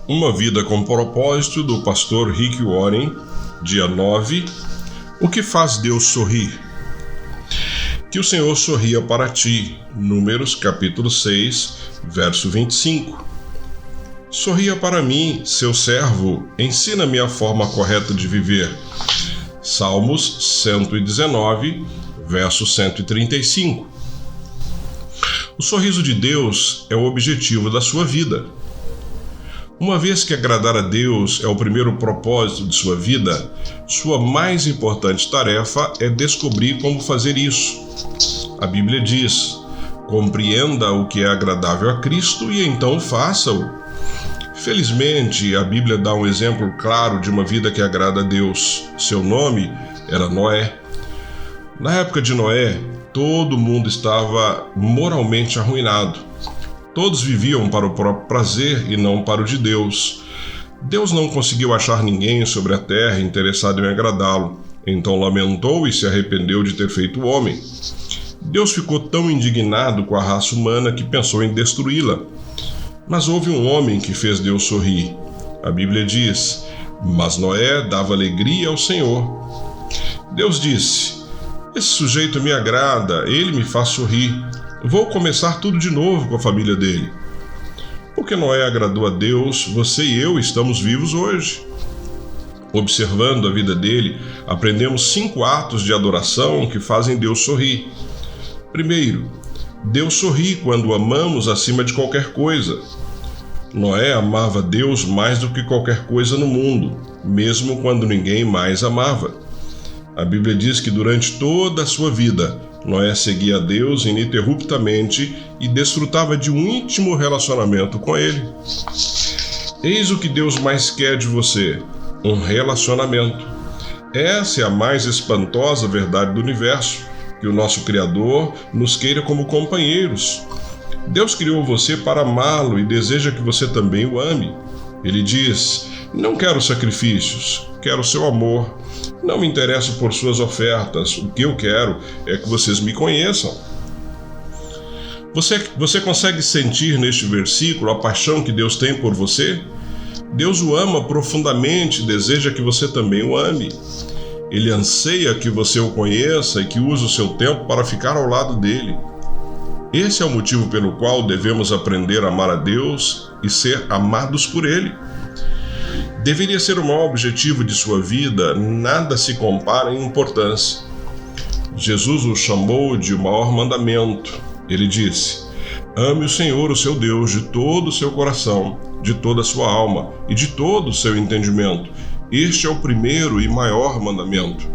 Uma Vida com Propósito, do pastor Rick Warren, dia 9. O que faz Deus sorrir? Que o Senhor sorria para ti. Números capítulo 6, verso 25. Sorria para mim, seu servo, ensina-me a forma correta de viver. Salmos 119, verso 135. O sorriso de Deus é o objetivo da sua vida. Uma vez que agradar a Deus é o primeiro propósito de sua vida, sua mais importante tarefa é descobrir como fazer isso. A Bíblia diz: compreenda o que é agradável a Cristo e então faça-o. Felizmente, a Bíblia dá um exemplo claro de uma vida que agrada a Deus. Seu nome era Noé. Na época de Noé, todo mundo estava moralmente arruinado. Todos viviam para o próprio prazer e não para o de Deus. Deus não conseguiu achar ninguém sobre a terra interessado em agradá-lo. Então lamentou e se arrependeu de ter feito o homem. Deus ficou tão indignado com a raça humana que pensou em destruí-la. Mas houve um homem que fez Deus sorrir. A Bíblia diz: mas Noé dava alegria ao Senhor. Deus disse: esse sujeito me agrada, ele me faz sorrir. Vou começar tudo de novo com a família dele. Porque Noé agradou a Deus, você e eu estamos vivos hoje. Observando a vida dele, aprendemos 5 atos de adoração que fazem Deus sorrir. Primeiro, Deus sorri quando o amamos acima de qualquer coisa. Noé amava Deus mais do que qualquer coisa no mundo, mesmo quando ninguém mais amava. A Bíblia diz que durante toda a sua vida, Noé seguia a Deus ininterruptamente e desfrutava de um íntimo relacionamento com Ele. Eis o que Deus mais quer de você: um relacionamento. Essa é a mais espantosa verdade do universo, que o nosso Criador nos queira como companheiros. Deus criou você para amá-lo e deseja que você também o ame. Ele diz: não quero sacrifícios, quero seu amor. Não me interesso por suas ofertas, o que eu quero é que vocês me conheçam. Você consegue sentir neste versículo a paixão que Deus tem por você? Deus o ama profundamente e deseja que você também o ame. Ele anseia que você o conheça e que use o seu tempo para ficar ao lado dele. Esse é o motivo pelo qual devemos aprender a amar a Deus e ser amados por Ele. Deveria ser o maior objetivo de sua vida, nada se compara em importância. Jesus o chamou de o maior mandamento. Ele disse: ame o Senhor, o seu Deus, de todo o seu coração, de toda a sua alma e de todo o seu entendimento. Este é o primeiro e maior mandamento.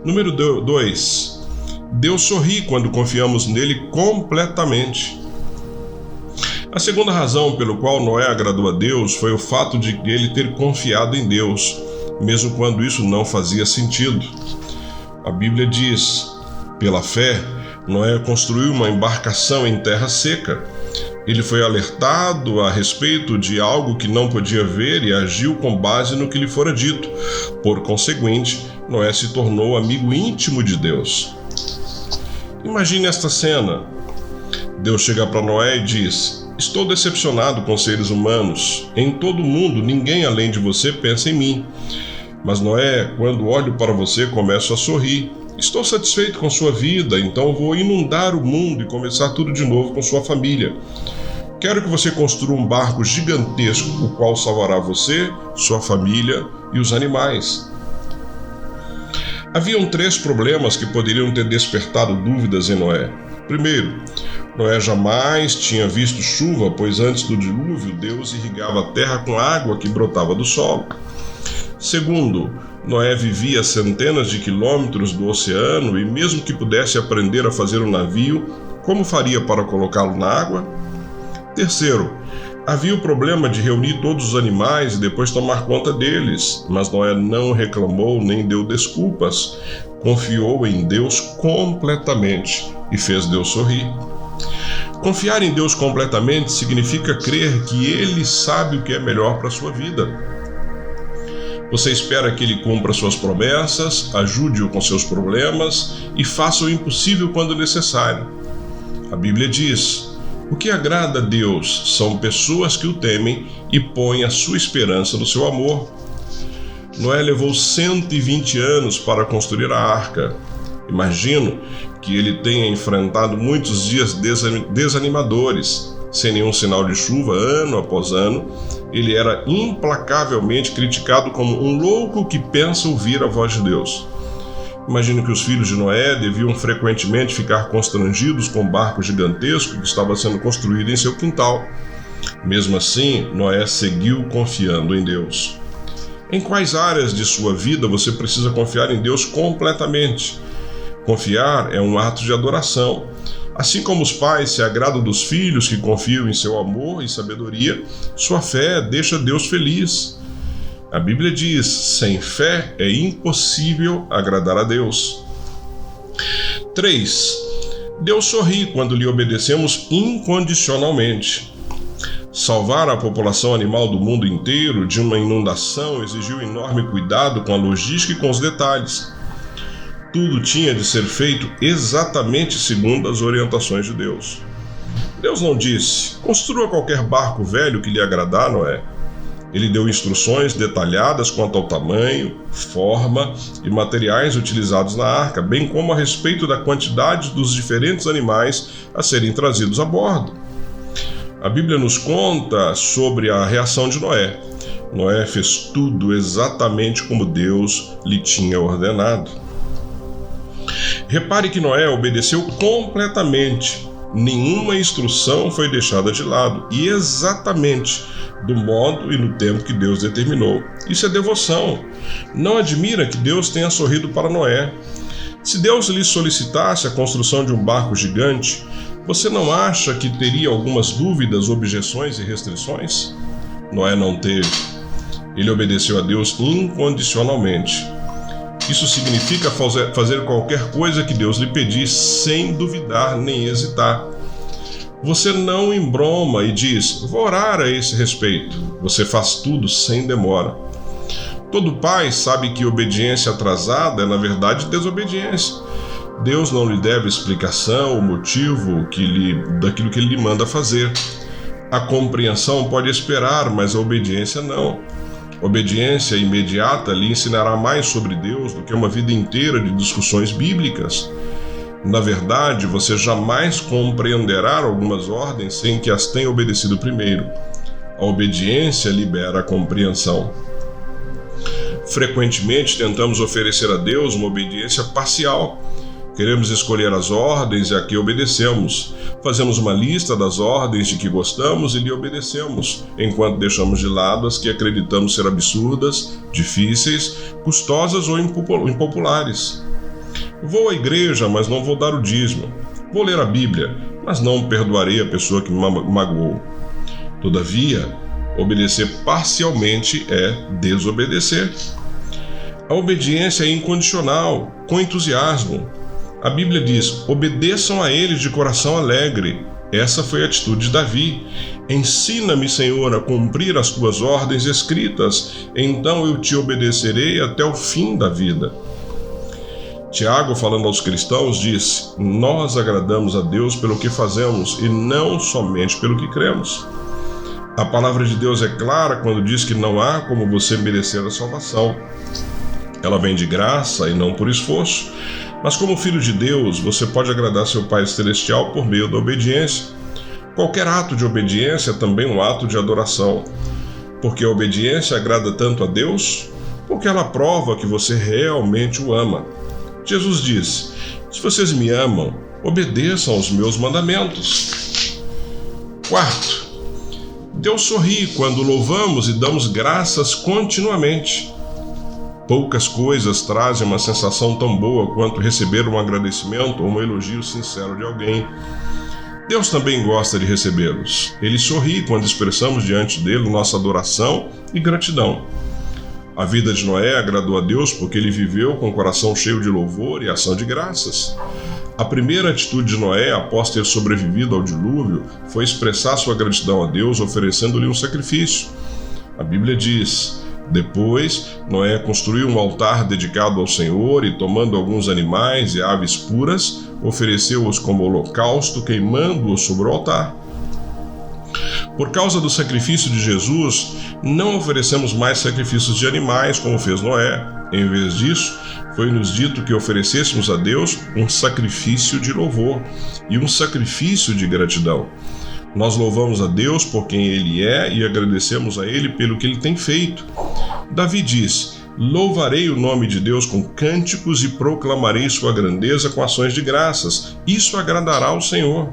Número 2. Deus sorri quando confiamos nele completamente. A segunda razão pelo qual Noé agradou a Deus foi o fato de ele ter confiado em Deus, mesmo quando isso não fazia sentido. A Bíblia diz: pela fé, Noé construiu uma embarcação em terra seca. Ele foi alertado a respeito de algo que não podia ver e agiu com base no que lhe fora dito. Por conseguinte, Noé se tornou amigo íntimo de Deus. Imagine esta cena. Deus chega para Noé e diz: estou decepcionado com seres humanos. Em todo o mundo, ninguém além de você pensa em mim. Mas Noé, quando olho para você, começo a sorrir. Estou satisfeito com sua vida, então vou inundar o mundo e começar tudo de novo com sua família. Quero que você construa um barco gigantesco, o qual salvará você, sua família e os animais. Haviam 3 problemas que poderiam ter despertado dúvidas em Noé. Primeiro, Noé jamais tinha visto chuva, pois antes do dilúvio, Deus irrigava a terra com água que brotava do solo. Segundo, Noé vivia a centenas de quilômetros do oceano e mesmo que pudesse aprender a fazer um navio, como faria para colocá-lo na água? Terceiro, havia o problema de reunir todos os animais e depois tomar conta deles, mas Noé não reclamou nem deu desculpas. Confiou em Deus completamente e fez Deus sorrir. Confiar em Deus completamente significa crer que Ele sabe o que é melhor para a sua vida. Você espera que Ele cumpra suas promessas, ajude-o com seus problemas e faça o impossível quando necessário. A Bíblia diz: O que agrada a Deus são pessoas que o temem e põem a sua esperança no seu amor. Noé levou 120 anos para construir a arca. Imagino que ele tenha enfrentado muitos dias desanimadores. Sem nenhum sinal de chuva, ano após ano, ele era implacavelmente criticado como um louco que pensa ouvir a voz de Deus. Imagino que os filhos de Noé deviam frequentemente ficar constrangidos com o barco gigantesco que estava sendo construído em seu quintal. Mesmo assim, Noé seguiu confiando em Deus. Em quais áreas de sua vida você precisa confiar em Deus completamente? Confiar é um ato de adoração. Assim como os pais se agradam dos filhos que confiam em seu amor e sabedoria, sua fé deixa Deus feliz. A Bíblia diz: sem fé é impossível agradar a Deus. 3. Deus sorri quando lhe obedecemos incondicionalmente. Salvar a população animal do mundo inteiro de uma inundação exigiu enorme cuidado com a logística e com os detalhes. Tudo tinha de ser feito exatamente segundo as orientações de Deus. Deus não disse: construa qualquer barco velho que lhe agradar, Noé. Ele deu instruções detalhadas quanto ao tamanho, forma e materiais utilizados na arca, bem como a respeito da quantidade dos diferentes animais a serem trazidos a bordo. A Bíblia nos conta sobre a reação de Noé. Noé fez tudo exatamente como Deus lhe tinha ordenado. Repare que Noé obedeceu completamente. Nenhuma instrução foi deixada de lado, e exatamente do modo e no tempo que Deus determinou. Isso é devoção. Não admira que Deus tenha sorrido para Noé. Se Deus lhe solicitasse a construção de um barco gigante, você não acha que teria algumas dúvidas, objeções e restrições? Noé não teve. Ele obedeceu a Deus incondicionalmente. Isso significa fazer qualquer coisa que Deus lhe pedir sem duvidar nem hesitar. Você não embroma e diz: vou orar a esse respeito. Você faz tudo sem demora. Todo pai sabe que obediência atrasada é, na verdade, desobediência. Deus não lhe deve explicação ou motivo daquilo que ele lhe manda fazer. A compreensão pode esperar, mas a obediência não. Obediência imediata lhe ensinará mais sobre Deus do que uma vida inteira de discussões bíblicas. Na verdade, você jamais compreenderá algumas ordens sem que as tenha obedecido primeiro. A obediência libera a compreensão. Frequentemente tentamos oferecer a Deus uma obediência parcial. Queremos escolher as ordens e a que obedecemos. Fazemos uma lista das ordens de que gostamos e lhe obedecemos, enquanto deixamos de lado as que acreditamos ser absurdas, difíceis, custosas ou impopulares. Vou à igreja, mas não vou dar o dízimo. Vou ler a Bíblia, mas não perdoarei a pessoa que me magoou. Todavia, obedecer parcialmente é desobedecer. A obediência é incondicional, com entusiasmo. A Bíblia diz: obedeçam a ele de coração alegre. Essa foi a atitude de Davi. Ensina-me, Senhor, a cumprir as tuas ordens escritas, então eu te obedecerei até o fim da vida. Tiago, falando aos cristãos, disse: nós agradamos a Deus pelo que fazemos e não somente pelo que cremos. A palavra de Deus é clara quando diz que não há como você merecer a salvação. Ela vem de graça e não por esforço. Mas como filho de Deus, você pode agradar seu Pai Celestial por meio da obediência. Qualquer ato de obediência é também um ato de adoração. Porque a obediência agrada tanto a Deus, porque ela prova que você realmente o ama. Jesus disse: se vocês me amam, obedeçam aos meus mandamentos. 4. Deus sorri quando louvamos e damos graças continuamente. Poucas coisas trazem uma sensação tão boa quanto receber um agradecimento ou um elogio sincero de alguém. Deus também gosta de recebê-los. Ele sorri quando expressamos diante dele nossa adoração e gratidão. A vida de Noé agradou a Deus porque ele viveu com o coração cheio de louvor e ação de graças. A primeira atitude de Noé, após ter sobrevivido ao dilúvio, foi expressar sua gratidão a Deus oferecendo-lhe um sacrifício. A Bíblia diz: depois, Noé construiu um altar dedicado ao Senhor e, tomando alguns animais e aves puras, ofereceu-os como holocausto, queimando-os sobre o altar. Por causa do sacrifício de Jesus, não oferecemos mais sacrifícios de animais, como fez Noé. Em vez disso, foi-nos dito que oferecêssemos a Deus um sacrifício de louvor e um sacrifício de gratidão. Nós louvamos a Deus por quem Ele é e agradecemos a Ele pelo que Ele tem feito. Davi diz: louvarei o nome de Deus com cânticos e proclamarei sua grandeza com ações de graças. Isso agradará ao Senhor.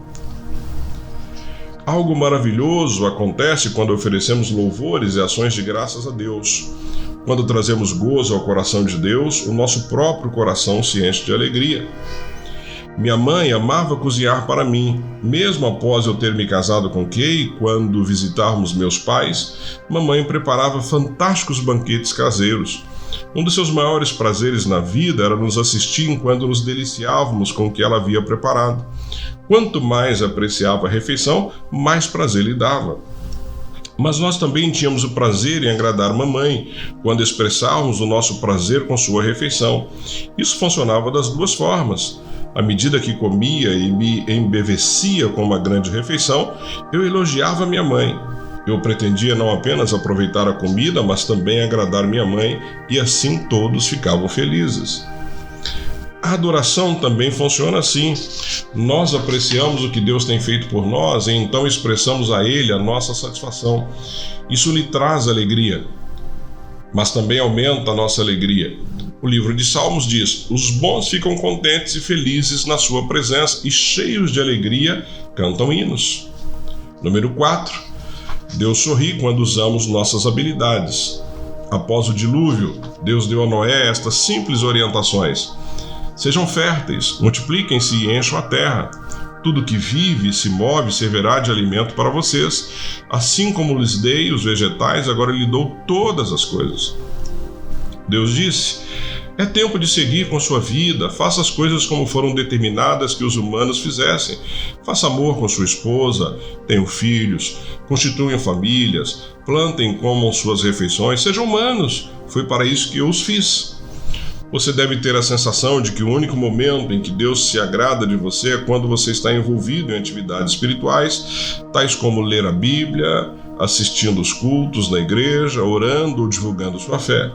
Algo maravilhoso acontece quando oferecemos louvores e ações de graças a Deus. Quando trazemos gozo ao coração de Deus, o nosso próprio coração se enche de alegria. Minha mãe amava cozinhar para mim. Mesmo após eu ter me casado com Kay, quando visitávamos meus pais, mamãe preparava fantásticos banquetes caseiros. Um dos seus maiores prazeres na vida era nos assistir enquanto nos deliciávamos com o que ela havia preparado. Quanto mais apreciava a refeição, mais prazer lhe dava. Mas nós também tínhamos o prazer em agradar mamãe, quando expressávamos o nosso prazer com sua refeição. Isso funcionava das duas formas. À medida que comia e me embevecia com uma grande refeição, eu elogiava minha mãe. Eu pretendia não apenas aproveitar a comida, mas também agradar minha mãe, e assim todos ficavam felizes. A adoração também funciona assim. Nós apreciamos o que Deus tem feito por nós e então expressamos a Ele a nossa satisfação. Isso lhe traz alegria, mas também aumenta a nossa alegria. O livro de Salmos diz: os bons ficam contentes e felizes na sua presença e cheios de alegria cantam hinos. Número 4. Deus sorri quando usamos nossas habilidades. Após o dilúvio, Deus deu a Noé estas simples orientações: sejam férteis, multipliquem-se e encham a terra. Tudo que vive e se move servirá de alimento para vocês. Assim como lhes dei os vegetais, agora lhe dou todas as coisas. Deus disse: é tempo de seguir com sua vida, faça as coisas como foram determinadas que os humanos fizessem. Faça amor com sua esposa, tenham filhos, constituam famílias, plantem e comam suas refeições, sejam humanos, foi para isso que eu os fiz. Você deve ter a sensação de que o único momento em que Deus se agrada de você é quando você está envolvido em atividades espirituais, tais como ler a Bíblia, assistindo os cultos na igreja, orando ou divulgando sua fé.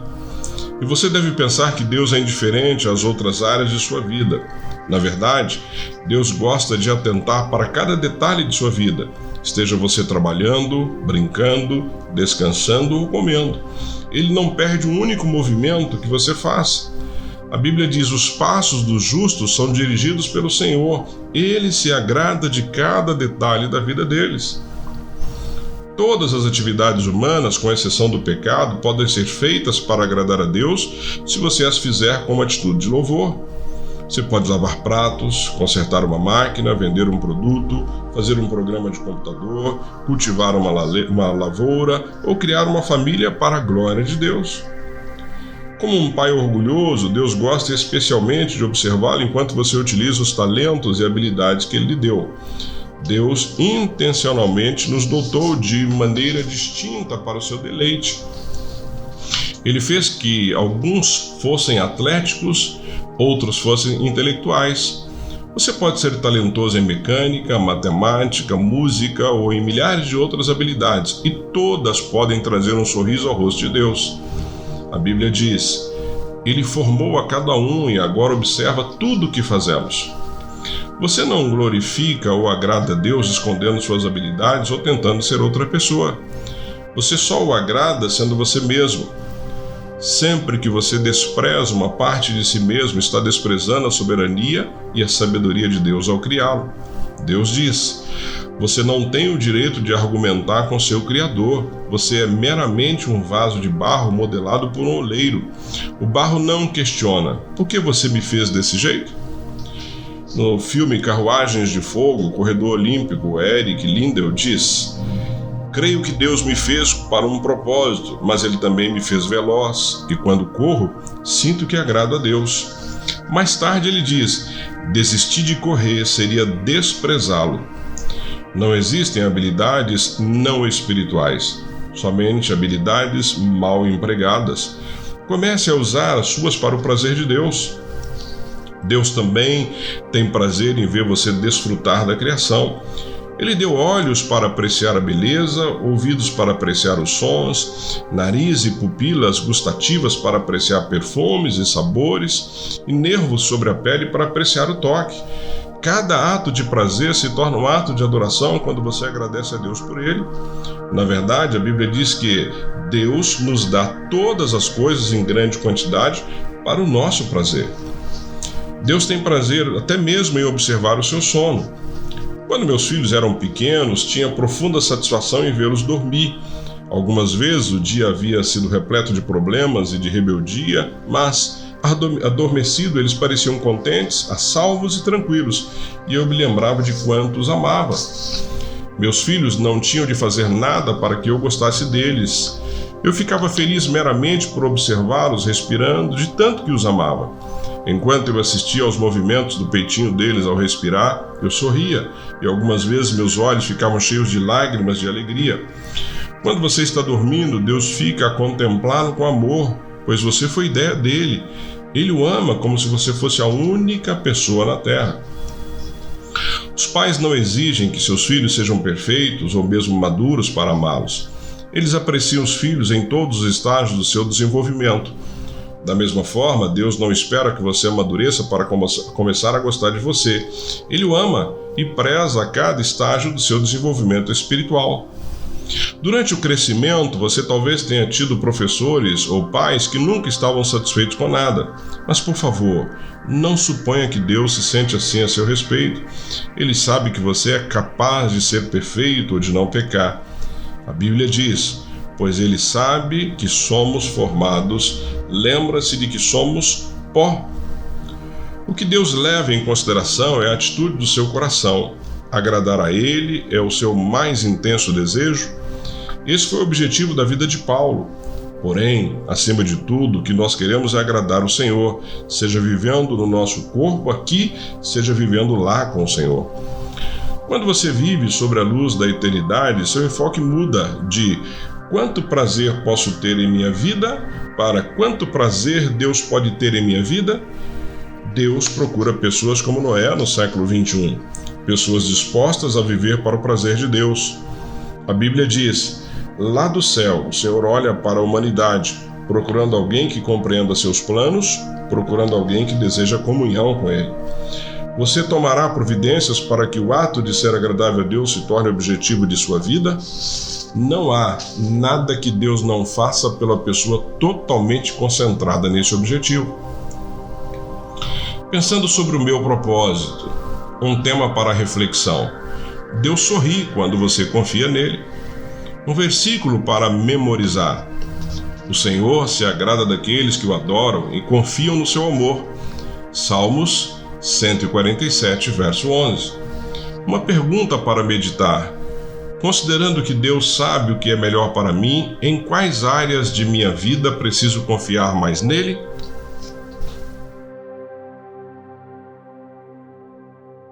E você deve pensar que Deus é indiferente às outras áreas de sua vida. Na verdade, Deus gosta de atentar para cada detalhe de sua vida. Esteja você trabalhando, brincando, descansando ou comendo. Ele não perde um único movimento que você faça. A Bíblia diz: os passos dos justos são dirigidos pelo Senhor. Ele se agrada de cada detalhe da vida deles. Todas as atividades humanas, com exceção do pecado, podem ser feitas para agradar a Deus se você as fizer com uma atitude de louvor. Você pode lavar pratos, consertar uma máquina, vender um produto, fazer um programa de computador, cultivar uma lavoura ou criar uma família para a glória de Deus. Como um pai orgulhoso, Deus gosta especialmente de observá-lo enquanto você utiliza os talentos e habilidades que Ele lhe deu. Deus intencionalmente nos dotou de maneira distinta para o seu deleite. Ele fez que alguns fossem atléticos, outros fossem intelectuais. Você pode ser talentoso em mecânica, matemática, música ou em milhares de outras habilidades, e todas podem trazer um sorriso ao rosto de Deus. A Bíblia diz: Ele formou a cada um e agora observa tudo o que fazemos. Você não glorifica ou agrada a Deus escondendo suas habilidades ou tentando ser outra pessoa. Você só o agrada sendo você mesmo. Sempre que você despreza uma parte de si mesmo, está desprezando a soberania e a sabedoria de Deus ao criá-lo. Deus diz: você não tem o direito de argumentar com seu Criador. Você é meramente um vaso de barro modelado por um oleiro. O barro não questiona: por que você me fez desse jeito? No filme Carruagens de Fogo, o corredor olímpico Eric Lindell diz: creio que Deus me fez para um propósito, mas Ele também me fez veloz, e quando corro, sinto que agrado a Deus. Mais tarde ele diz: desistir de correr seria desprezá-lo. Não existem habilidades não espirituais, somente habilidades mal empregadas. Comece a usar as suas para o prazer de Deus. Deus também tem prazer em ver você desfrutar da criação. Ele deu olhos para apreciar a beleza, ouvidos para apreciar os sons, nariz e pupilas gustativas para apreciar perfumes e sabores, e nervos sobre a pele para apreciar o toque. Cada ato de prazer se torna um ato de adoração quando você agradece a Deus por ele. Na verdade, a Bíblia diz que Deus nos dá todas as coisas em grande quantidade para o nosso prazer. Deus tem prazer até mesmo em observar o seu sono. Quando meus filhos eram pequenos, tinha profunda satisfação em vê-los dormir. Algumas vezes o dia havia sido repleto de problemas e de rebeldia, mas, adormecido, eles pareciam contentes, a salvos e tranquilos, e eu me lembrava de quanto os amava. Meus filhos não tinham de fazer nada para que eu gostasse deles. Eu ficava feliz meramente por observá-los respirando, de tanto que os amava. Enquanto eu assistia aos movimentos do peitinho deles ao respirar, eu sorria, e algumas vezes meus olhos ficavam cheios de lágrimas de alegria. Quando você está dormindo, Deus fica a contemplá-lo com amor, pois você foi ideia dele. Ele o ama como se você fosse a única pessoa na terra. Os pais não exigem que seus filhos sejam perfeitos ou mesmo maduros para amá-los. Eles apreciam os filhos em todos os estágios do seu desenvolvimento. Da mesma forma, Deus não espera que você amadureça para começar a gostar de você. Ele o ama e preza a cada estágio do seu desenvolvimento espiritual. Durante o crescimento, você talvez tenha tido professores ou pais que nunca estavam satisfeitos com nada. Mas, por favor, não suponha que Deus se sente assim a seu respeito. Ele sabe que você é capaz de ser perfeito ou de não pecar. A Bíblia diz: pois ele sabe que somos formados, lembra-se de que somos pó. O que Deus leva em consideração é a atitude do seu coração. Agradar a ele é o seu mais intenso desejo. Esse foi o objetivo da vida de Paulo. Porém, acima de tudo, o que nós queremos é agradar o Senhor, seja vivendo no nosso corpo aqui, seja vivendo lá com o Senhor. Quando você vive sobre a luz da eternidade, seu enfoque muda de quanto prazer posso ter em minha vida para quanto prazer Deus pode ter em minha vida. Deus procura pessoas como Noé no século 21, pessoas dispostas a viver para o prazer de Deus. A Bíblia diz: lá do céu, o Senhor olha para a humanidade, procurando alguém que compreenda seus planos, procurando alguém que deseja comunhão com Ele. Você tomará providências para que o ato de ser agradável a Deus se torne objetivo de sua vida? Não há nada que Deus não faça pela pessoa totalmente concentrada nesse objetivo. Pensando sobre o meu propósito, um tema para reflexão. Deus sorri quando você confia nele. Um versículo para memorizar. O Senhor se agrada daqueles que o adoram e confiam no seu amor. Salmos 147, verso 11. Uma pergunta para meditar. Considerando que Deus sabe o que é melhor para mim, em quais áreas de minha vida preciso confiar mais nele?